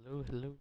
Hello, hello.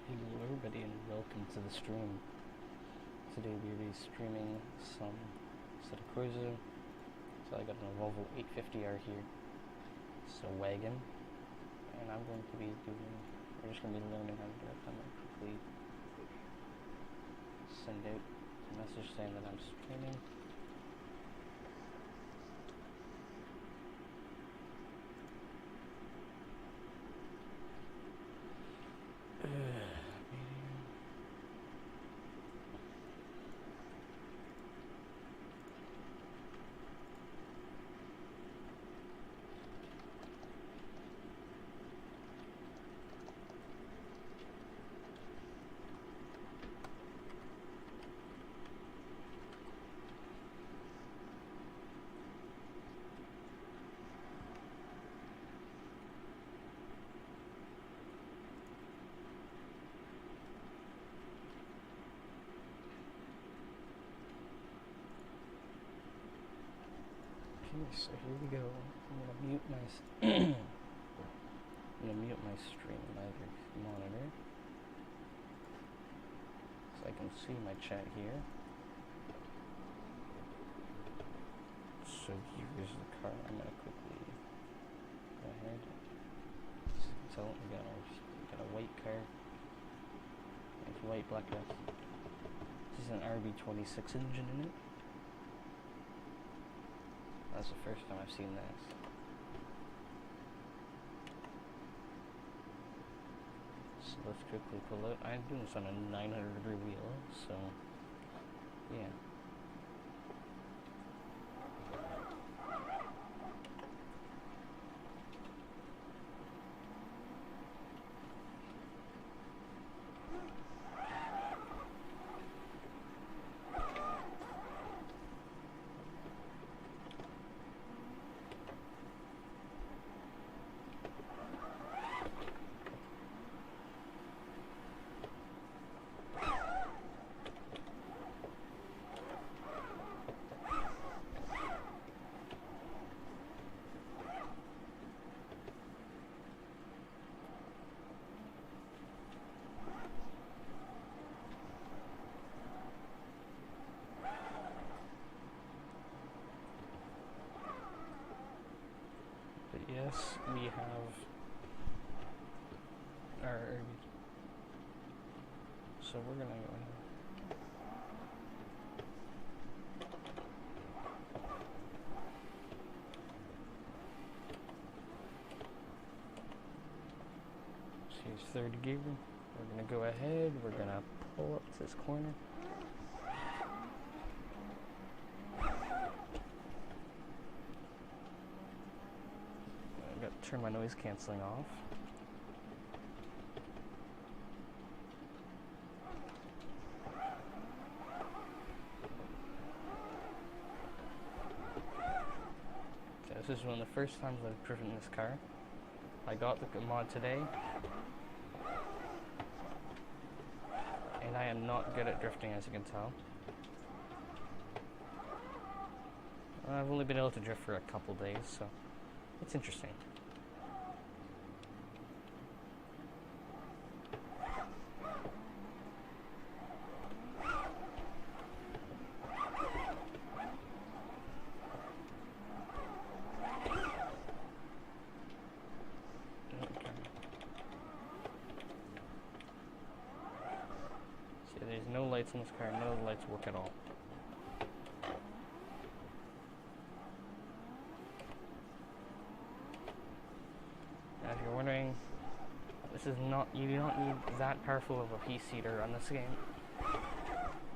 Hello everybody and welcome to the stream. Today we'll be streaming some asetto corsa. So I got an Volvo 850R here. It's a wagon. And I'm going to be we're just going to be learning how to do it. I'm going to quickly send out a message saying that I'm streaming. So here we go. I'm gonna mute my stream monitor so I can see my chat here. So here's the car. I'm gonna quickly go ahead. So we got a white car. It's white black dust. This is an RB26 engine in it. That's the first time I've seen this. So let's quickly pull out. I'm doing this on a 900-degree wheel, so yeah. Yes, we have our, so we're gonna go ahead. So here's third gear. We're gonna go ahead, we're gonna pull up to this corner. Turn my noise cancelling off. Okay, this is one of the first times I've driven this car. I got the mod today, and I am not good at drifting, as you can tell. I've only been able to drift for a couple days, so it's interesting. There's no lights on this car, no lights work at all. Now if you're wondering, this is not, you do not need that powerful of a PC to run this game.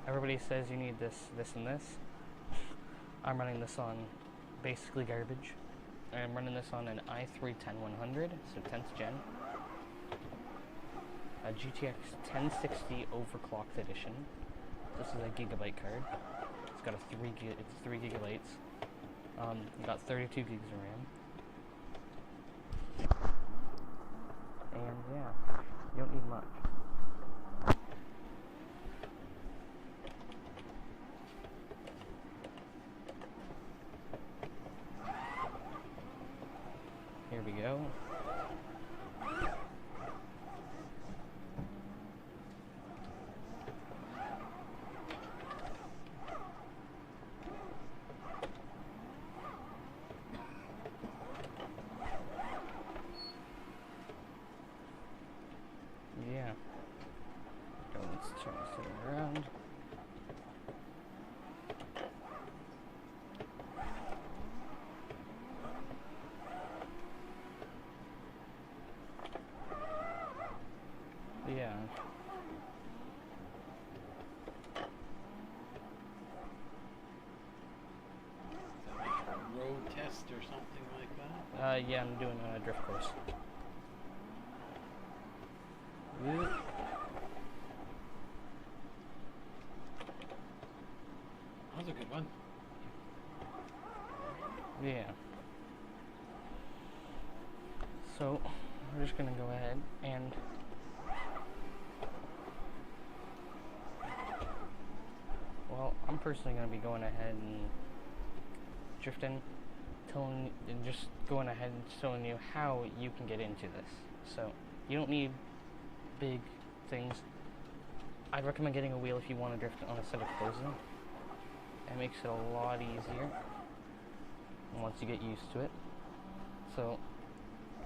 Everybody says you need this, this, and this. I'm running this on basically garbage. I'm running this on an i3 10100, so 10th gen. A GTX 1060 overclocked edition. This is a gigabyte card. It's got it's 3 gigabytes. Got 32 gigs of RAM. And yeah, you don't need much. Here we go. Yeah. So let's turn this thing around. Yeah. Road test or something like that? Yeah, I'm doing a drift course. That was a good one. Yeah. So, we're just gonna go ahead and well, I'm personally gonna be going ahead and drifting just going ahead and showing you how you can get into this. So you don't need big things. I'd recommend getting a wheel if you want to drift on a set of closing. It makes it a lot easier once you get used to it. So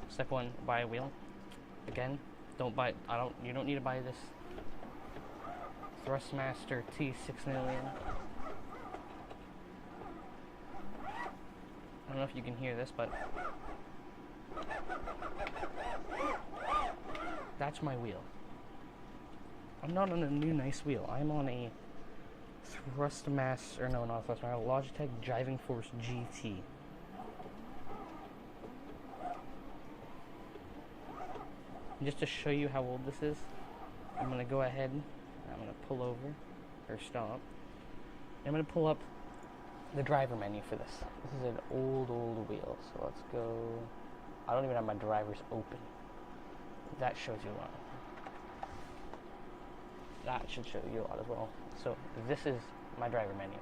step one, buy a wheel. Again, you don't need to buy this Thrustmaster T6 million. I don't know if you can hear this, but that's my wheel. I'm not on a new nice wheel. I'm on a Thrustmaster, or no, not Thrustmaster, Logitech Driving Force GT. Just to show you how old this is, I'm going to go ahead and I'm going to pull over, or stop. I'm going to pull up the driver menu for this. This is an old wheel, so let's go. I don't even have my drivers open. That shows you a lot. That should show you a lot as well. So this is my driver menu.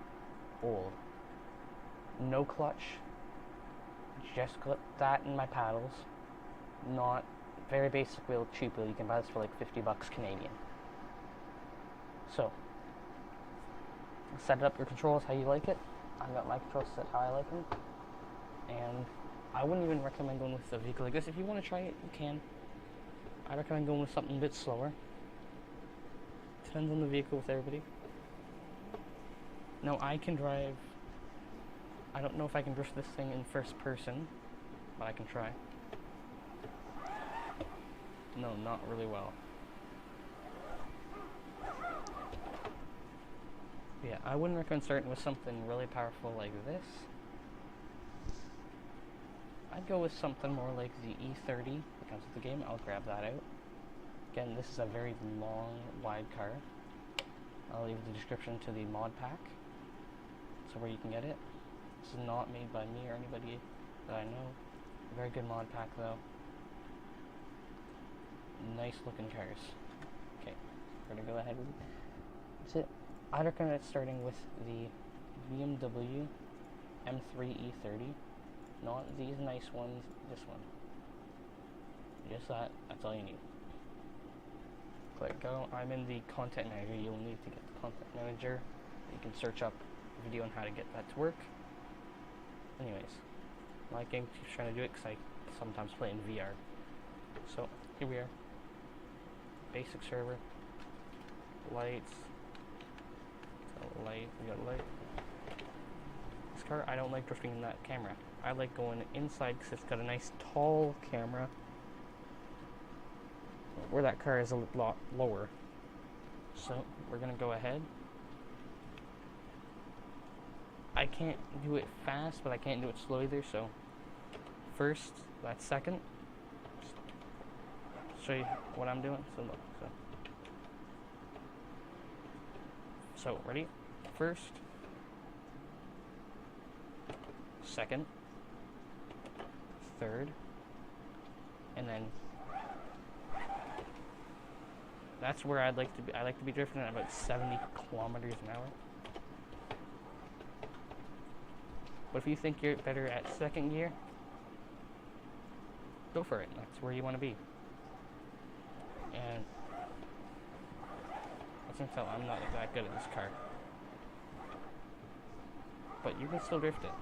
Old. No clutch. Just clip that in my paddles. Not very basic wheel, cheap wheel. You can buy this for like 50 bucks Canadian. So set it up your controls how you like it. I've got my controls set how I like them. And I wouldn't even recommend going with a vehicle like this. If you want to try it, you can. I recommend going with something a bit slower. Depends on the vehicle with everybody. Now I can drive. I don't know if I can drift this thing in first person, but I can try. No, not really well. Yeah, I wouldn't recommend starting with something really powerful like this. I'd go with something more like the E30 that comes with the game. I'll grab that out. Again, this is a very long, wide car. I'll leave the description to the mod pack, so where you can get it. This is not made by me or anybody that I know. Very good mod pack though. Nice looking cars. Okay, we're gonna go ahead and that's it. I'd recommend starting with the BMW M3 E30. Not these nice ones, this one. Just that's all you need. Click go. I'm in the content manager. You'll need to get the content manager. You can search up a video on how to get that to work. Anyways, my game keeps trying to do it because I sometimes play in VR. So here we are. Basic server. Lights. So light. We got light. This car, I don't like drifting in that camera. I like going inside because it's got a nice tall camera. Where that car is a lot lower. So we're gonna go ahead. I can't do it fast, but I can't do it slow either. So first, that's second. Just show you what I'm doing. So look. So ready? First, second, third, and then that's where I'd like to be. I like to be drifting at about 70 kilometers an hour. But if you think you're better at second gear, go for it. That's where you want to be. And as you can tell, I'm not that good at this car. But you can still drift it.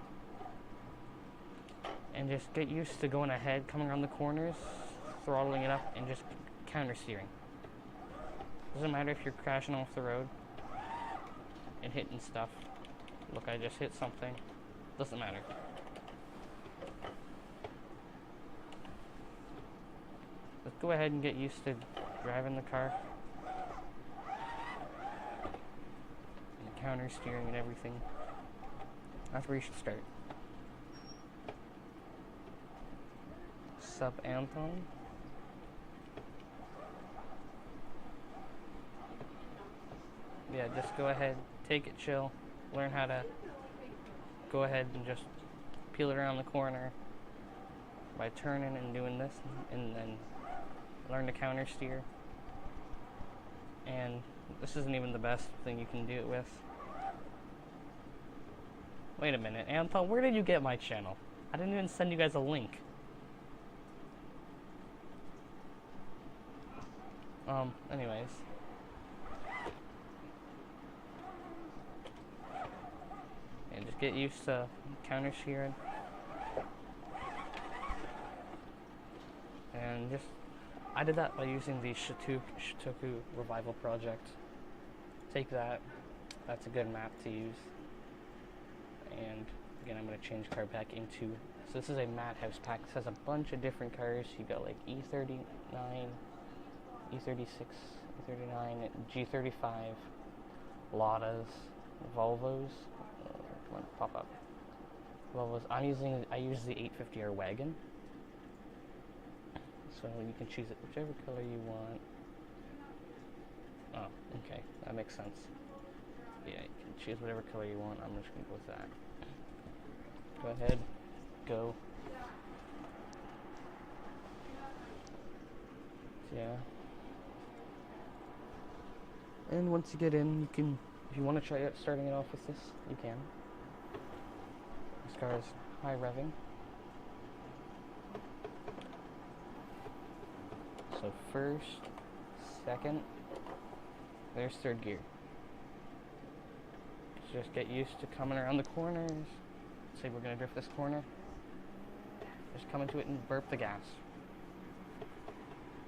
And just get used to going ahead, coming around the corners, throttling it up, and just counter steering. Doesn't matter if you're crashing off the road and hitting stuff. Look, I just hit something. Doesn't matter. Let's go ahead and get used to driving the car. And counter steering and everything. That's where you should start. Sup, Anton? Yeah, just go ahead, take it chill, learn how to go ahead and just peel it around the corner by turning and doing this, and then learn to counter steer. And this isn't even the best thing you can do it with. Wait a minute, Anton, where did you get my channel? I didn't even send you guys a link. Anyways. And just get used to counter shearing. And just, I did that by using the Shitoku Revival Project. Take that, that's a good map to use. And again, I'm going to change car pack into, so this is a Madhouse pack. This has a bunch of different cars. You got like E39, E36, E39, G35, Ladas, Volvos, come on, pop up. Volvos, I use the 850R wagon. So you can choose it whichever color you want. Oh, okay, that makes sense. Yeah, you can choose whatever color you want. I'm just gonna go with that. Go ahead, go. So, yeah. And once you get in, you can, if you want to try it, starting it off with this, you can. This car is high revving. So first, second, there's third gear. Just get used to coming around the corners. Say we're going to drift this corner. Just come into it and burp the gas.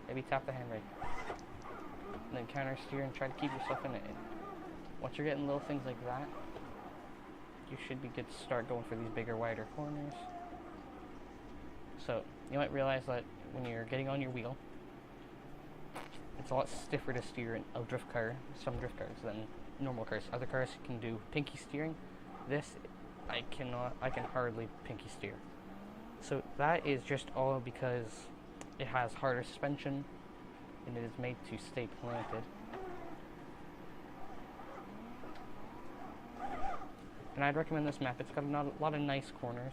Maybe tap the handbrake. And then counter steer and try to keep yourself in it. Once you're getting little things like that, you should be good to start going for these bigger, wider corners. So you might realize that when you're getting on your wheel, it's a lot stiffer to steer in a drift car, some drift cars, than normal cars. Other cars can do pinky steering. This, I can hardly pinky steer. So that is just all because it has harder suspension and it is made to stay planted. And I'd recommend this map. It's got a lot of nice corners.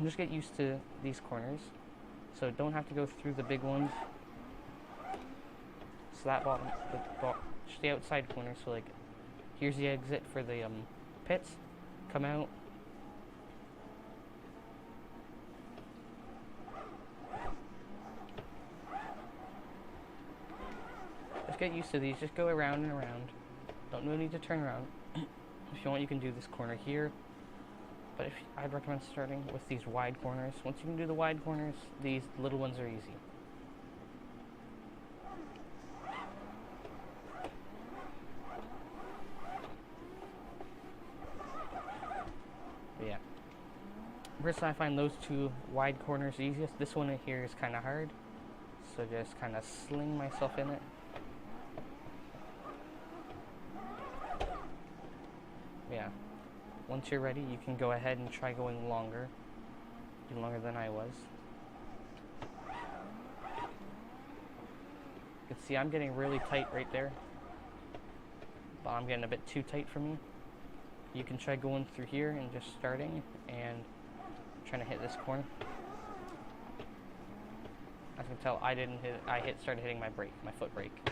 Just get used to these corners. So don't have to go through the big ones. So that bottom, just the outside corner. So like, here's the exit for the pits. Come out. Just get used to these. Just go around and around. No need to turn around. If you want, you can do this corner here. But I'd recommend starting with these wide corners. Once you can do the wide corners, these little ones are easy. But yeah. Personally, I find those two wide corners easiest. This one here is kind of hard. So just kind of sling myself in it. Yeah. Once you're ready, you can go ahead and try going longer. Even longer than I was. You can see I'm getting really tight right there. But I'm getting a bit too tight for me. You can try going through here and just starting and trying to hit this corner. As you can tell, I didn't hit. Started hitting my brake, my foot brake.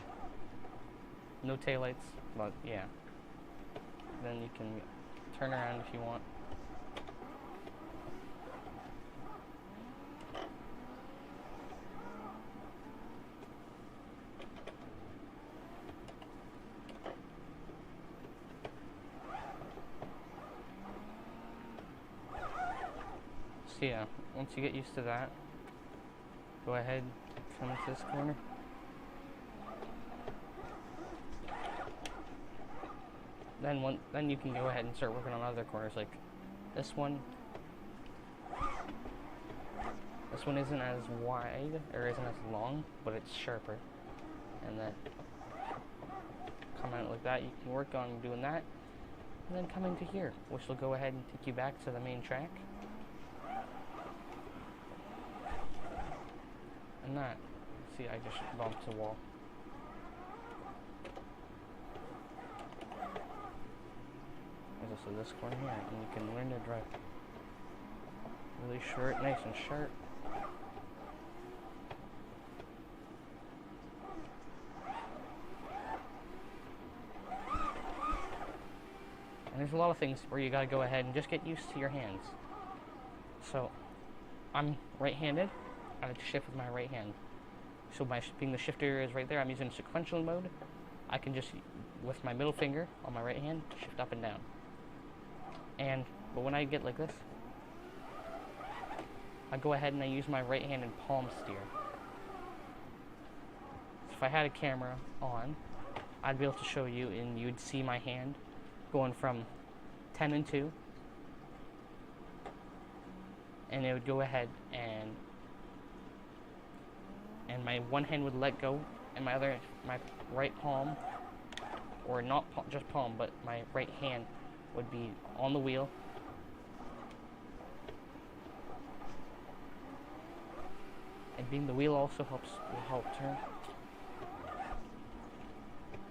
No taillights, but yeah. Then you can turn around if you want. So yeah, once you get used to that, go ahead, come into this corner. Then you can go ahead and start working on other corners, like this one. This one isn't as wide, or isn't as long, but it's sharper. And then come out like that. You can work on doing that, and then come into here, which will go ahead and take you back to the main track. And that, see, I just bumped the wall. There's also this corner here, and you can learn to drive really short, nice and sharp. And there's a lot of things where you gotta go ahead and just get used to your hands. So I'm right-handed. I like to shift with my right hand. So by being the shifter is right there, I'm using sequential mode. I can just, with my middle finger on my right hand, shift up and down. But when I get like this, I go ahead and I use my right hand and palm steer. So if I had a camera on, I'd be able to show you, and you'd see my hand going from 10 and 2, and it would go ahead and my one hand would let go, and my right palm, or not just palm, but my right hand would be on the wheel. And being the wheel also will help turn.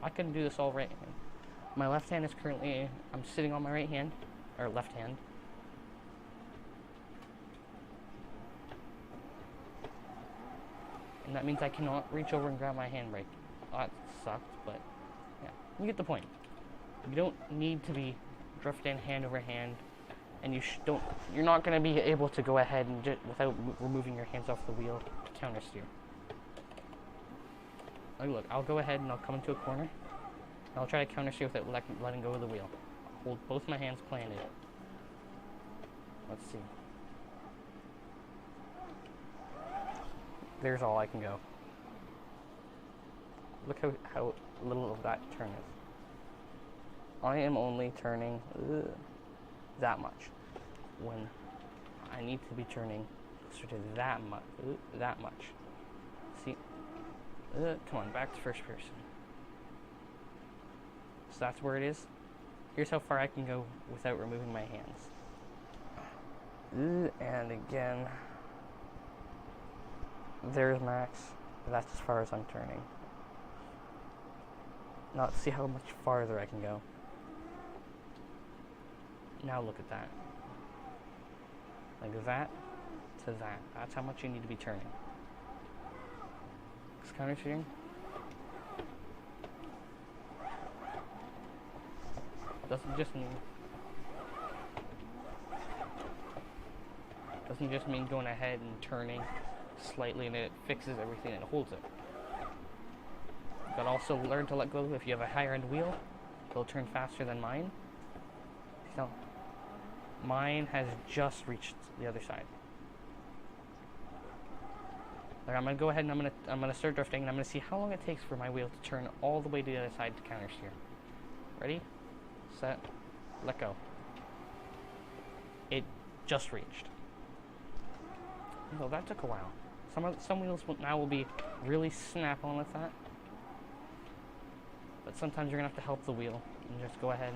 I can do this all right hand. My left hand is currently, I'm sitting on my right hand, or left hand. And that means I cannot reach over and grab my handbrake. That sucked, but yeah, you get the point. You don't need to be drifting hand over hand, and you're not going to be able to go ahead and without removing your hands off the wheel to counter steer. Like, look, I'll go ahead and I'll come into a corner. And I'll try to counter steer without letting go of the wheel. I'll hold both my hands planted. Let's see. There's all I can go. Look how little of that turn is. I am only turning that much when I need to be turning closer to that much. See? Come on, back to first person. So that's where it is. Here's how far I can go without removing my hands. And again, there's max. That's as far as I'm turning. Now let's see how much farther I can go. Now look at that. Like that to that. That's how much you need to be turning. It's counter steering. Doesn't just mean going ahead and turning slightly and it fixes everything and it holds it. You gotta also learn to let go. If you have a higher end wheel, it'll turn faster than mine. So mine has just reached the other side. Like, I'm gonna go ahead and I'm gonna start drifting, and I'm gonna see how long it takes for my wheel to turn all the way to the other side to counter steer. Ready, set, let go. It just reached. Well, that took a while. Some wheels will be really snap-on with that, but sometimes you're gonna have to help the wheel and just go ahead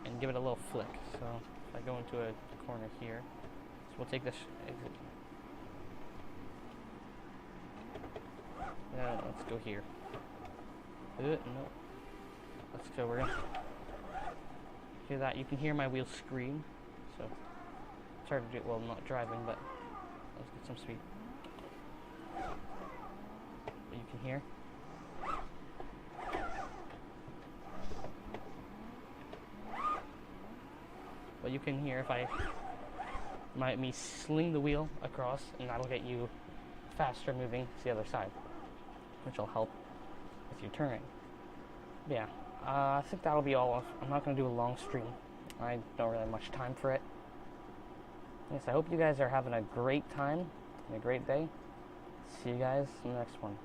and give it a little flick. So if I go into a corner here, so we'll take this exit. Let's go here. No. Let's go. We're gonna hear that. You can hear my wheels scream. So it's hard to do. Well, I'm not driving, but let's get some speed. But you can hear. But you can hear if me sling the wheel across, and that'll get you faster moving to the other side, which will help with your turning. But yeah, I think that'll be all. I'm not going to do a long stream. I don't really have much time for it. Yes, I hope you guys are having a great time and a great day. See you guys in the next one.